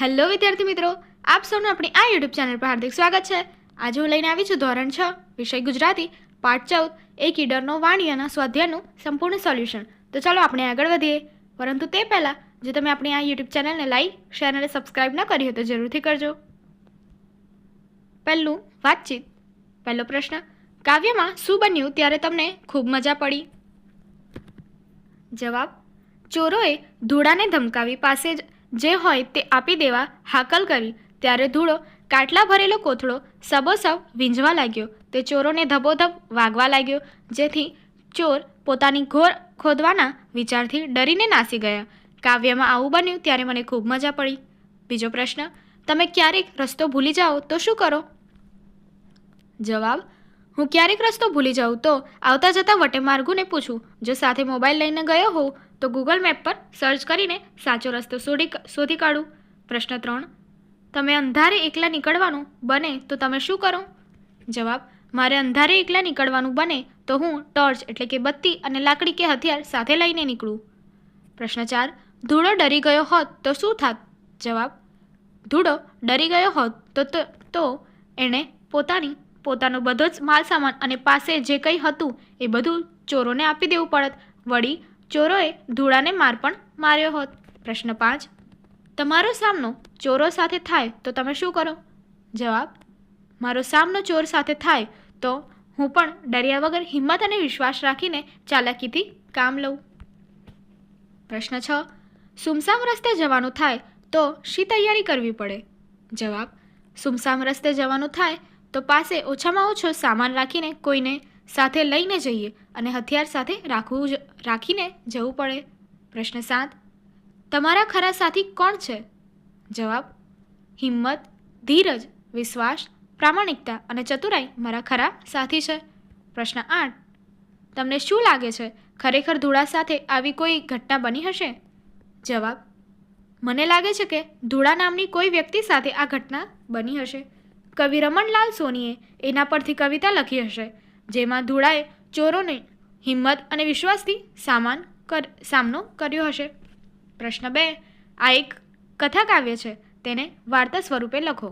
Hello વિદ્યાર્થી મિત્રો, આપ સૌનું આપણી આ યુટ્યુબ ચેનલ પર હાર્દિક સ્વાગત છે। આજે હું લઈને આવી છું ધોરણ 6 વિષય ગુજરાતી પાઠ 14 એક ઈડરનો વાણિયાના સ્વાધ્યાયનું સંપૂર્ણ સોલ્યુશન। તો ચાલો આપણે આગળ વધીએ, પરંતુ તે પહેલાં જો તમે આપણી આ યુટ્યુબ ચેનલને લાઈક, શેર અને સબસ્ક્રાઇબ ન કરી હોય તો જરૂરથી કરજો। પહેલું વાતચીત। પહેલો પ્રશ્ન, કાવ્યમાં શું બન્યું ત્યારે તમને ખૂબ મજા પડી? જવાબ, ચોરોએ ધૂળાને ધમકાવી પાસે જે હોય તે આપી દેવા હાકલ કરી ત્યારે ધૂળો કાટલા ભરેલો કોથળો સબોસબ વીંઝવા લાગ્યો। તે ચોરોને ધબોધબ વાગવા લાગ્યો, જેથી ચોર પોતાની ઘોર ખોદવાના વિચારથી ડરીને નાસી ગયા। કાવ્યમાં આવું બન્યું ત્યારે મને ખૂબ મજા પડી। બીજો પ્રશ્ન, તમે ક્યારેક રસ્તો ભૂલી જાઓ તો શું કરો? જવાબ, હું ક્યારેક રસ્તો ભૂલી જાઉં તો આવતા જતા વટે માર્ગુને પૂછું। જો સાથે મોબાઈલ લઈને ગયો હોઉં તો ગૂગલ મેપ પર સર્ચ કરીને સાચો રસ્તો શોધી કાઢું। પ્રશ્ન 3, તમે અંધારે એકલા નીકળવાનું બને તો તમે શું કરો? જવાબ, મારે અંધારે એકલા નીકળવાનું બને તો હું ટોર્ચ એટલે કે બત્તી અને લાકડી કે હથિયાર સાથે લઈને નીકળું। પ્રશ્ન 4, ધૂળો ડરી ગયો હોત તો શું થાત? જવાબ, ધૂળો ડરી ગયો હોત તો એણે પોતાનો બધો જ માલ સામાન અને પાસે જે કંઈ હતું એ બધું ચોરોને આપી દેવું પડત। વળી ચોરોએ ધૂળાને માર પણ માર્યો હોત। પ્રશ્ન 5, તમારો સામનો ચોરો સાથે થાય તો તમે શું કરો? જવાબ, મારો સામનો ચોર સાથે થાય તો હું પણ ડર્યા વગર હિંમત અને વિશ્વાસ રાખીને ચાલાકીથી કામ લઉં। પ્રશ્ન 6, સુમસામ રસ્તે જવાનું થાય તો શી તૈયારી કરવી પડે? જવાબ, સુમસામ રસ્તે જવાનું થાય તો પાસે ઓછામાં ઓછો સામાન રાખીને કોઈને સાથે લઈને જઈએ અને હથિયાર સાથે રાખીને જવું પડે। પ્રશ્ન 7, તમારા ખરા સાથી કોણ છે? જવાબ, હિંમત, ધીરજ, વિશ્વાસ, પ્રામાણિકતા અને ચતુરાઈ મારા ખરા સાથી છે। પ્રશ્ન 8, તમને શું લાગે છે ખરેખર ધૂળા સાથે આવી કોઈ ઘટના બની હશે? જવાબ, મને લાગે છે કે ધૂળા નામની કોઈ વ્યક્તિ સાથે આ ઘટના બની હશે। કવિ રમણલાલ સોનીએ એના પરથી કવિતા લખી હશે, જેમાં ધૂળાએ ચોરોને હિંમત અને વિશ્વાસથી સામનો કર્યો હશે। પ્રશ્ન 2, આ એક કથા કાવ્ય છે, તેને વાર્તા સ્વરૂપે લખો।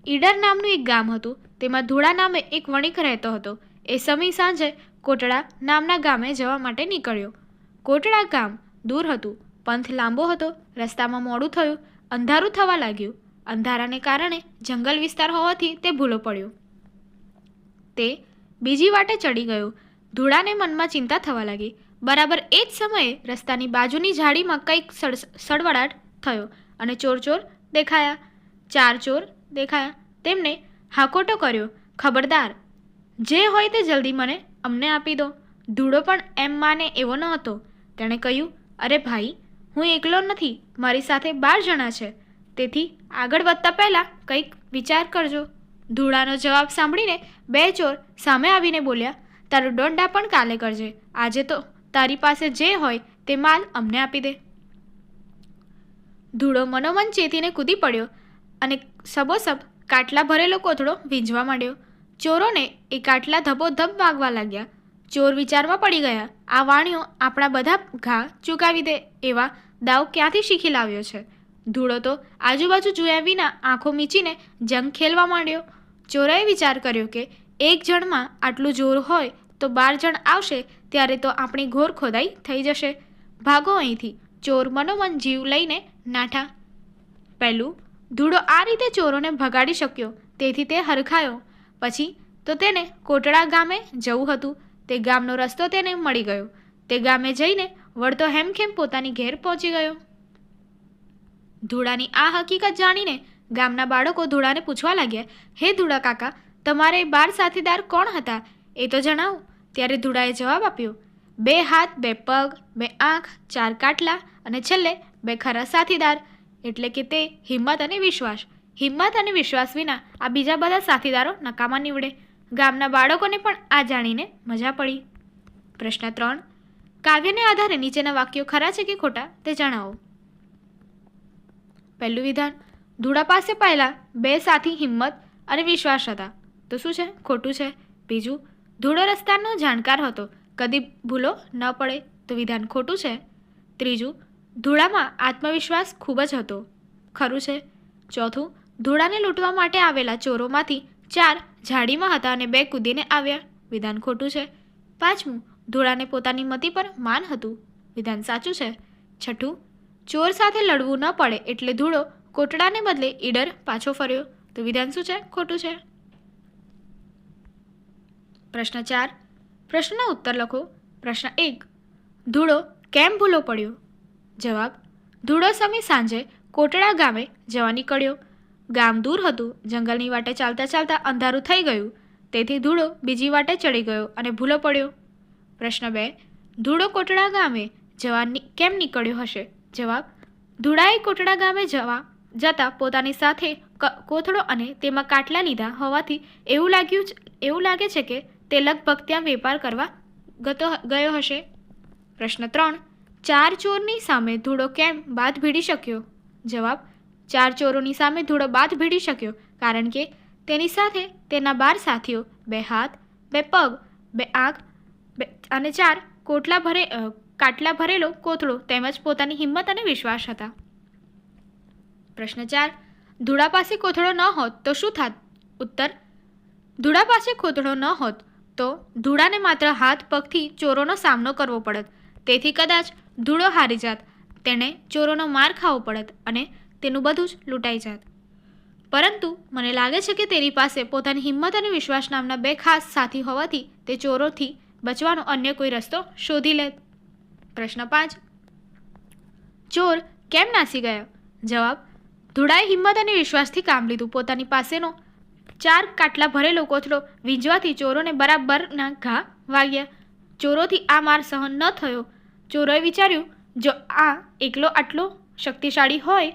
ઈડર નામનું એક ગામ હતું, તેમાં ધૂળા નામે એક વણિક રહેતો હતો। એ સમી સાંજે કોટડા નામના ગામે જવા માટે નીકળ્યો। કોટડા ગામ દૂર હતું, પંથ લાંબો હતો, રસ્તામાં મોડું થયું, અંધારું થવા લાગ્યું। અંધારાને કારણે જંગલ વિસ્તાર હોવાથી તે ભૂલો પડ્યો। તે બીજી વાટે ચડી ગયો। ધૂળાને મનમાં ચિંતા થવા લાગી। બરાબર એ જ સમયે રસ્તાની બાજુની ઝાડીમાં કંઈક સળવળાટ થયો અને ચોર દેખાયા। 4 ચોર દેખાયા। તેમણે હાકોટો કર્યો, ખબરદાર, જે હોય તે જલ્દી અમને આપી દો। ધૂળો પણ એમ માને એવો ન હતો। તેણે કહ્યું, અરે ભાઈ, હું એકલો નથી, મારી સાથે 12 જણા છે, તેથી આગળ વધતા પહેલાં કંઈક વિચાર કરજો। ધૂળાનો જવાબ સાંભળીને 2 ચોર સામે આવીને બોલ્યા, તારું દોંડા પણ કાલે કરજે, આજે તો તારી પાસે જે હોય તે માલ અમને આપી દે। ધૂળો મનોમન ચેતીને કૂદી પડ્યો અને સબોસબ કાટલા ભરેલો કોથળો વીંઝવા માંડ્યો। ચોરોને એ કાટલા ધબોધબ વાગવા લાગ્યા। ચોર વિચારમાં પડી ગયા, આ વાણિયો આપણા બધા ઘા ચૂકાવી દે એવા દાવ ક્યાંથી શીખી લાવ્યો છે? ધૂળો તો આજુબાજુ જોયા વિના આંખો મીચીને જંગ ખેલવા માંડ્યો। ચોરોએ વિચાર કર્યો કે એક જણમાં આટલું જોર હોય તો 12 જણ આવશે ત્યારે તો આપણી ઘોર ખોદાઈ થઈ જશે। ભાગો અહીંથી। ચોર મનોમન જીવ લઈને નાઠા। પહેલું ધૂળો આ રીતે ચોરોને ભગાડી શક્યો, તેથી તે હરખાયો। પછી તો તેને કોટડા ગામે જવું હતું। તે ગામનો રસ્તો તેને મળી ગયો। તે ગામે જઈને વળતો હેમખેમ પોતાની ઘેર પહોંચી ગયો। ધૂળાની આ હકીકત જાણીને ગામના બાળકો ધૂળાને પૂછવા લાગ્યા, હે ધૂળા કાકા, તમારે 12 સાથીદાર કોણ હતા એ તો જણાવો। ત્યારે ધૂળાએ જવાબ આપ્યો, 2 હાથ, 2 પગ, 2 આંખ, 4 કાટલા અને છેલ્લે 2 ખરા સાથીદાર, એટલે કે તે હિંમત અને વિશ્વાસ। હિંમત અને વિશ્વાસ વિના આ બીજા બધા સાથીદારો નકામા નીવડે। ગામના બાળકોને પણ આ જાણીને મજા પડી। પ્રશ્ન 3, કાવ્યને આધારે નીચેના વાક્યો ખરા છે કે ખોટા તે જણાવો। પહેલું વિધાન, ધૂળા પાસે પહેલા 2 સાથી હિંમત અને વિશ્વાસ હતા, તો શું છે? ખોટું છે। બીજું, ધૂળો રસ્તાનો જાણકાર હતો, કદી ભૂલો ન પડે, તો વિધાન ખોટું છે। ત્રીજું, ધૂળામાં આત્મવિશ્વાસ ખૂબ જ હતો. ખરું છે. ચોથું, ધૂળાને લૂંટવા માટે આવેલા ચોરોમાંથી 4 ઝાડીમાં હતા અને 2 કૂદીને આવ્યા. વિધાન ખોટું છે. પાંચમું, ધૂળાને પોતાની મતી પર માન હતું. વિધાન સાચું છે. છઠ્ઠું, ચોર સાથે લડવું ન પડે એટલે ધૂળો કોટડાને બદલે ઈડર પાછો ફર્યો. તો વિધાન શું છે? ખોટું છે. પ્રશ્ન 4. પ્રશ્નના ઉત્તર લખો. પ્રશ્ન 1. ધૂળો કેમ ભૂલો પડ્યો? જવાબ: ધૂળો સમી સાંજે કોટડા ગામે જવા નીકળ્યો. ગામ દૂર હતું. જંગલની વાટે ચાલતા ચાલતા અંધારું થઈ ગયું. તેથી ધૂળો બીજી વાટે ચડી ગયો અને ભૂલો પડ્યો. પ્રશ્ન 2. ધૂળો કોટડા ગામે જવા કેમ નીકળ્યો હશે? જવાબ: ધૂળાએ કોટડા ગામે જતા પોતાની સાથે કોથળો અને તેમાં કાટલા લીધા હોવાથી એવું લાગે છે કે તે લગભગ ત્યાં વેપાર કરવા ગયો હશે. પ્રશ્ન 3. 4 ચોરની સામે ધૂળો કેમ બાથ ભીડી શક્યો? જવાબ: 4 ચોરોની સામે ધૂળો બાથ ભીડી શક્યો કારણ કે તેની સાથે તેના 12 સાથીઓ, 2 હાથ, 2 પગ, 2 આંખ અને 4 કાટલા ભરેલો કોથળો તેમજ પોતાની હિંમત અને વિશ્વાસ હતા. પ્રશ્ન 4. ધૂળા પાસે કોથળો ન હોત તો શું થાત? ઉત્તર: ધૂળા પાસે કોથળો ન હોત તો ધૂળાને માત્ર હાથ પગથી ચોરોનો સામનો કરવો પડત. તેથી કદાચ ધૂળો હારી જાત, તેણે ચોરોનો માર ખાવો પડત અને તેનું બધું જ લૂંટાઈ જાત. પરંતુ મને લાગે છે કે તેની પાસે પોતાની હિંમત અને વિશ્વાસ નામના 2 ખાસ સાથી હોવાથી તે ચોરોથી બચવાનો અન્ય કોઈ રસ્તો શોધી લે. પ્રશ્ન 5. ચોર કેમ નાસી ગયા? જવાબ: ધૂળાએ હિંમત અને વિશ્વાસથી કામ લીધું. પોતાની પાસેનો 4 કાટલા ભરેલો કોથળો વીંજવાથી ચોરોને બરાબરના ઘા વાગ્યા. ચોરોથી આ માર સહન ન થયો. ચોરોએ વિચાર્યું, જો આ એકલો આટલો શક્તિશાળી હોય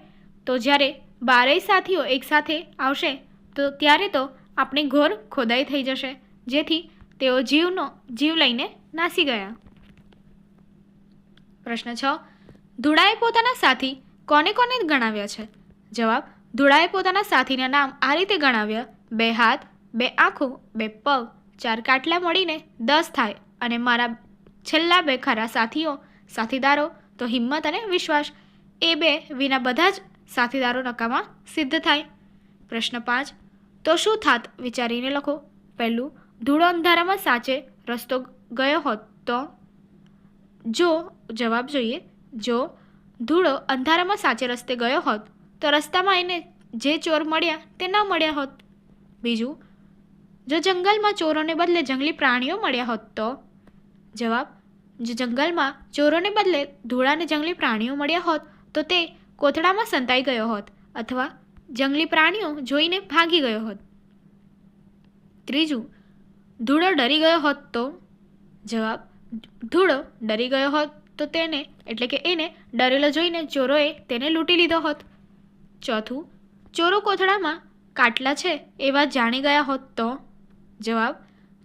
તો જ્યારે 12 સાથીઓ એકસાથે આવશે તો ત્યારે તો આપણી ઘોર ખોદાઈ થઈ જશે. જેથી તેઓ જીવ લઈને નાસી ગયા. પ્રશ્ન 6. ધૂળાએ પોતાના સાથી કોને કોને ગણાવ્યા છે? જવાબ: ધૂળાએ પોતાના સાથીના નામ આ રીતે ગણાવ્યા: 2 હાથ, 2 આંખો, 2 પગ, 4 કાટલા મળીને 10 થાય અને મારા છેલ્લા 2 ખરા સાથીદારો તો હિંમત અને વિશ્વાસ. એ 2 વિના બધા જ સાથીદારો નકામા સિદ્ધ થાય. પ્રશ્ન 5. તો શું થાત વિચારીને લખો. પહેલું, ધૂળો અંધારામાં સાચે રસ્તો ગયો હોત તો? જવાબ જોઈએ. જો ધૂળો અંધારામાં સાચે રસ્તે ગયો હોત તો રસ્તામાં એને જે ચોર મળ્યા તે ન મળ્યા હોત. બીજું, જો જંગલમાં ચોરોને બદલે જંગલી પ્રાણીઓ મળ્યા હોત તો? જવાબ: જો જંગલમાં ચોરોને બદલે ધૂળાને જંગલી પ્રાણીઓ મળ્યા હોત તો તે કોથળામાં સંતાઈ ગયો હોત અથવા જંગલી પ્રાણીઓ જોઈને ભાગી ગયો હોત. ત્રીજું, ધૂળો ડરી ગયો હોત તો? જવાબ: ધૂળો ડરી ગયો હોત તો એને ડરેલો જોઈને ચોરોએ તેને લૂંટી લીધો હોત. ચોથું, ચોરો કોથળામાં કાટલા છે એ વાત જાણી ગયા હોત તો? જવાબ: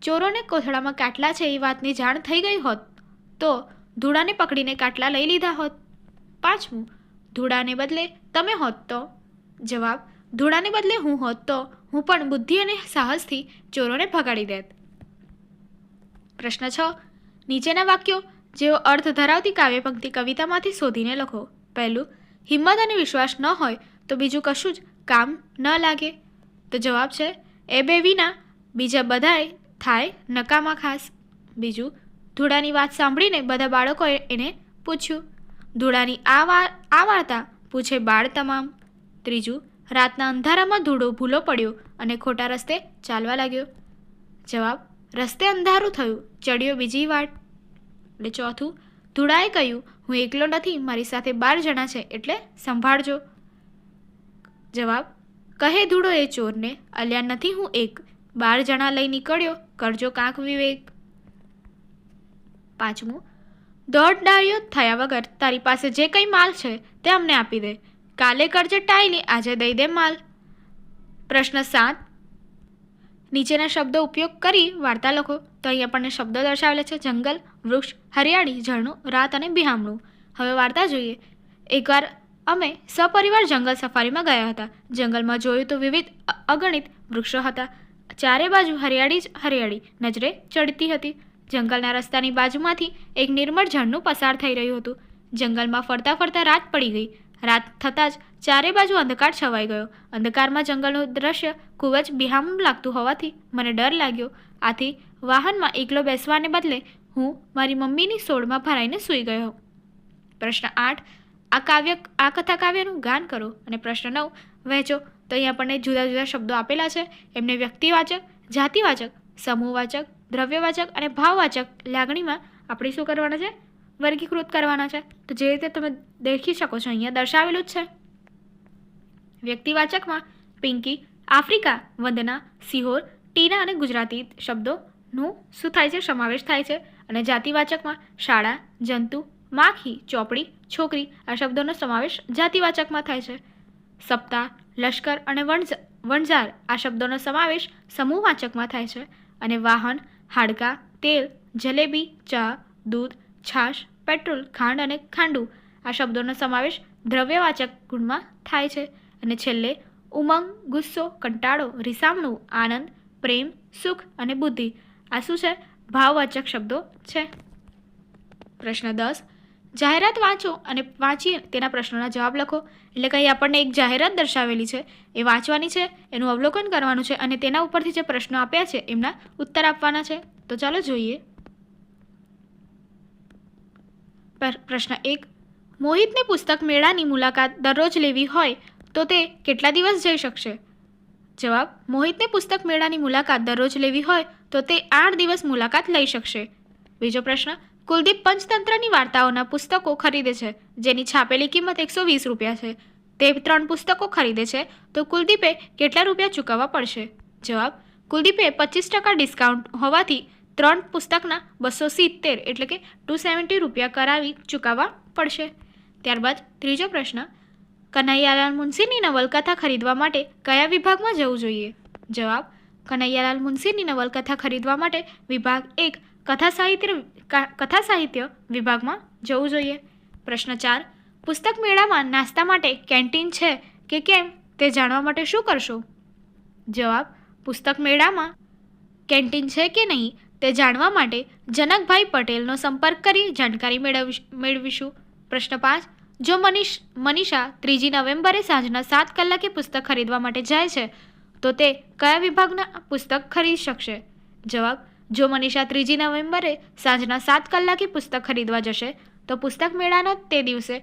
ચોરોને કોથળામાં કાટલા છે એ વાતની જાણ થઈ ગઈ હોત તો ધૂળાને પકડીને કાટલા લઈ લીધા હોત. પાંચમું, ધૂળાને બદલે તમે હોત તો? જવાબ: ધૂળાને બદલે હું હોત તો હું પણ બુદ્ધિ અને સાહસથી ચોરોને ભગાડી દેત. પ્રશ્ન 6. નીચેના વાક્યો જેઓ અર્થ ધરાવતી કાવ્ય પંક્તિ કવિતામાંથી શોધીને લખો. પહેલું, હિંમત અને વિશ્વાસ ન હોય તો બીજું કશું જ કામ ન લાગે. તો જવાબ છે એ 2 વિના બીજા બધાય થાય નકામા ખાસ. બીજું, ધૂળાની વાત સાંભળીને બધા બાળકોએ એને પૂછ્યું. ધૂળાની આ વાર્તા પૂછે બાળ તમામ. ત્રીજું, રાતના અંધારામાં ધૂળો ભૂલો પડ્યો અને ખોટા રસ્તે ચાલવા લાગ્યો. જવાબ: રસ્તે અંધારું થયું, ચડ્યો બીજી વાટ. એટલે ચોથું, ધૂળાએ કહ્યું, હું એકલો નથી, મારી સાથે 12 જણા છે એટલે સંભાળજો. જવાબ: કહે ધૂળો એ ચોરને, અલ્યા નથી હું એક, 12 જણા લઈ નીકળ્યો, કરજો કાંક વિવેક. પાંચમું, દોઢ ડાળીઓ થયા વગર તારી પાસે જે કંઈ માલ છે તે અમને આપી દે, કાલે કરજે ટાઈલી, આજે દઈ દે માલ. પ્રશ્ન 7. નીચેના શબ્દો ઉપયોગ કરી વાર્તા લખો. તો અહીં આપણને શબ્દો દર્શાવેલા છે: જંગલ, વૃક્ષ, હરિયાળી, ઝરણું, રાત અને બિહામણું. હવે વાર્તા જોઈએ. એકવાર અમે સપરિવાર જંગલ સફારીમાં ગયા હતા. જંગલમાં જોયું તો વિવિધ અગણિત વૃક્ષો હતા. ચારે બાજુ હરિયાળી જ હરિયાળી નજરે ચડતી હતી. જંગલના રસ્તાની બાજુમાંથી એક નિર્મળ ઝરણું પસાર થઈ રહ્યું હતું. જંગલમાં ફરતા ફરતા રાત પડી ગઈ. રાત થતાં જ ચારે બાજુ અંધકાર છવાઈ ગયો. અંધકારમાં જંગલનું દ્રશ્ય ખૂબ જ બિહામણું લાગતું હોવાથી મને ડર લાગ્યો. આથી વાહનમાં એકલો બેસવાને બદલે હું મારી મમ્મીની સોળમાં ભરાઈને સૂઈ ગયો. પ્રશ્ન 8. આ કથા કાવ્યનું ગાન કરો. અને પ્રશ્ન 9. વહેંચો. તો અહીં આપણને જુદા જુદા શબ્દો આપેલા છે. એમને વ્યક્તિવાચક, જાતિવાચક, સમૂહવાચક, દ્રવ્યવાચક અને ભાવવાચક લાગણીમાં આપણે શું કરવાના છે? વર્ગીકૃત કરવાના છે. તો જે રીતે તમે દેખી શકો છો અહીંયા દર્શાવેલું જ છે. વ્યક્તિવાચકમાં પિંકી, આફ્રિકા, વંદના, સિહોર, ટીના અને ગુજરાતી શબ્દોનું શું થાય છે? સમાવેશ થાય છે. અને જાતિવાચકમાં શાળા, જંતુ, માખી, ચોપડી, છોકરી આ શબ્દોનો સમાવેશ જાતિવાચકમાં થાય છે. સપ્તાહ, લશ્કર અને વણઝાર આ શબ્દોનો સમાવેશ સમૂહવાચકમાં થાય છે. અને વાહન, હાડકાં, તેલ, જલેબી, ચા, દૂધ, છાશ, પેટ્રોલ, ખાંડ અને ખાંડુ આ શબ્દોનો સમાવેશ દ્રવ્યવાચક ગુણમાં થાય છે. અને છેલ્લે ઉમંગ, ગુસ્સો, કંટાળો, રીસામણું, આનંદ, પ્રેમ, સુખ અને બુદ્ધિ આ શું છે? ભાવવાચક શબ્દો છે. પ્રશ્ન 10. જાહેરાત વાંચો અને વાંચી તેના પ્રશ્નોના જવાબ લખો. એટલે કે આપણને એક જાહેરાત દર્શાવેલી છે, એ વાંચવાની છે, એનું અવલોકન કરવાનું છે અને તેના ઉપરથી જે પ્રશ્નો આપ્યા છે એમના ઉત્તર આપવાના છે. તો ચાલો જોઈએ. પ્રશ્ન 1. મોહિતને પુસ્તક મેળાની મુલાકાત દરરોજ લેવી હોય તો તે કેટલા દિવસ જઈ શકશે? જવાબ. મોહિતને પુસ્તક મેળાની મુલાકાત દરરોજ લેવી હોય તો તે 8 દિવસ મુલાકાત લઈ શકશે. બીજો પ્રશ્ન. કુલદીપ પંચતંત્રની વાર્તાઓના પુસ્તકો ખરીદે છે, જેની છાપેલી કિંમત 120 રૂપિયા છે. તે 3 પુસ્તકો ખરીદે છે તો કુલદીપે કેટલા રૂપિયા ચૂકવવા પડશે? જવાબ. કુલદીપે 25% ડિસ્કાઉન્ટ હોવાથી 3 પુસ્તકના 270 એટલે કે 270 રૂપિયા કરાવી ચૂકવવા પડશે. ત્યારબાદ ત્રીજો પ્રશ્ન. કનૈયાલાલ મુનશીની નવલકથા ખરીદવા માટે કયા વિભાગમાં જવું જોઈએ? જવાબ. કનૈયાલાલ મુનશીની નવલકથા ખરીદવા માટે વિભાગ 1 કથા સાહિત્ય વિભાગમાં જવું જોઈએ. પ્રશ્ન 4. પુસ્તક મેળામાં નાસ્તા માટે કેન્ટીન છે કે કેમ તે જાણવા માટે શું કરશો? જવાબ. પુસ્તક મેળામાં કેન્ટીન છે કે નહીં તે જાણવા માટે જનકભાઈ પટેલનો સંપર્ક કરી જાણકારી મેળવીશું. પ્રશ્ન 5. જો મનીષા 3 નવેમ્બરે સાંજના 7 કલાકે પુસ્તક ખરીદવા માટે જાય છે તો તે કયા વિભાગના પુસ્તક ખરીદી શકશે? જવાબ. જો મનીષા 3 નવેમ્બરે સાંજના 7 કલાકે પુસ્તક ખરીદવા જશે તો પુસ્તક મેળાનો તે દિવસે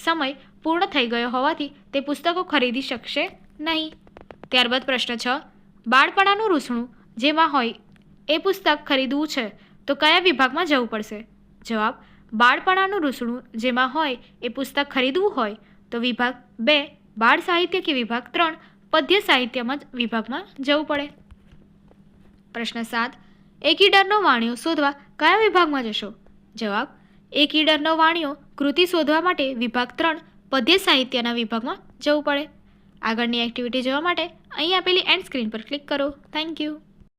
સમય પૂર્ણ થઈ ગયો હોવાથી તે પુસ્તકો ખરીદી શકશે નહીં. ત્યારબાદ પ્રશ્ન 6. બાળપણાનું રૂસણું જેમાં હોય એ પુસ્તક ખરીદવું છે તો કયા વિભાગમાં જવું પડશે? જવાબ. બાળપણાનું રૂસણું જેમાં હોય એ પુસ્તક ખરીદવું હોય તો વિભાગ 2 બાળ સાહિત્ય કે વિભાગ 3 પદ્ય સાહિત્યમાં વિભાગમાં જવું પડે. પ્રશ્ન 7. એક ઈડરનો વાણિયો શોધવા કયા વિભાગમાં જશો? જવાબ. એક ઈડરનો વાણિયો કૃતિ શોધવા માટે વિભાગ 3 પદ્ય સાહિત્યના વિભાગમાં જવું પડે. આગળની એક્ટિવિટી જોવા માટે અહીં આપેલી એન્ડ સ્ક્રીન પર ક્લિક કરો. Thank you.